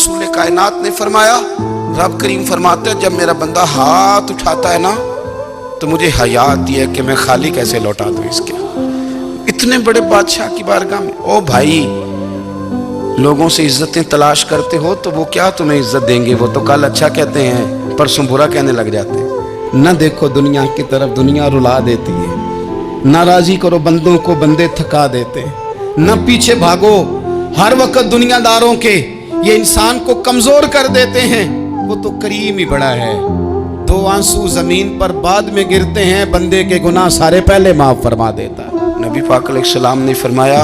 रसूल कायनात ने फरमाया, रब करीम फरमाते हैं जब मेरा बंदा हाथ उठाता है ना तो मुझे हया आती है कि मैं खाली कैसे लौटा दूं इसके। इतने बड़े बादशाह की बारगाह में, ओ भाई लोगों से इज्जतें तलाश करते हो तो वो क्या तुम्हें इज्जत देंगे? वो तो कल अच्छा कहते हैं परसों बुरा कहने लग जाते हैं। न देखो दुनिया की तरफ, दुनिया रुला देती है। न राजी करो बंदों को, बंदे थका देते हैं। न पीछे भागो, हर वक्त दुनियादारों के ये इंसान को कमजोर कर देते हैं। वो तो करीम ही बड़ा है। दो आंसू जमीन पर बाद में गिरते हैं, बंदे के गुनाह सारे पहले माफ फरमा देता है। नबी पाक अलैहिस्सलाम ने फरमाया,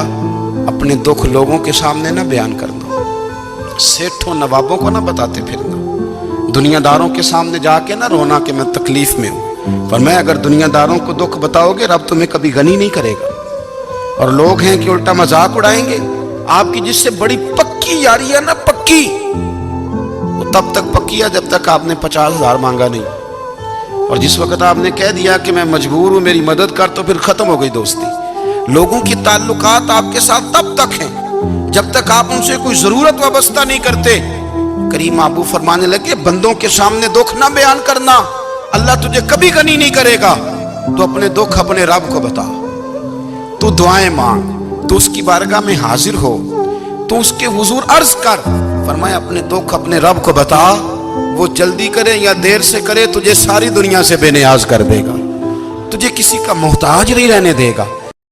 अपने दुख लोगों के सामने ना बयान करना, सेठों नवाबों को ना बताते फिरना, दुनियादारों के सामने जाके ना रोना कि मैं तकलीफ में हूँ। फरमाया अगर दुनियादारों को दुख बताओगे रब तुम्हें कभी गनी नहीं करेगा। और लोग हैं कि उल्टा मजाक उड़ाएंगे। आपकी जिससे बड़ी पक्की यारी है ना, पक्की, वो तब तक पक्की है जब तक आपने 50,000 मांगा नहीं। और जिस वक्त आपने कह दिया कि मैं मजबूर हूं मेरी मदद कर, तो फिर खत्म हो गई दोस्ती। लोगों की ताल्लुकात आपके साथ तब तक हैं जब तक आप उनसे कोई जरूरत वाबस्ता नहीं करते। करीम आबू फरमाने लगे, बंदों के सामने दुख ना बयान करना, अल्लाह तुझे कभी गनी नहीं करेगा। तो अपने दुख अपने रब को बता, तू दुआएं मांग, तू उसकी बारगाह में हाजिर हो, तू उसके हुजूर अर्ज कर। फरमाया अपने दुख अपने रब को बता, वो जल्दी करे या देर से करे तुझे सारी दुनिया से बेनियाज कर देगा, तुझे किसी का मोहताज नहीं रहने देगा।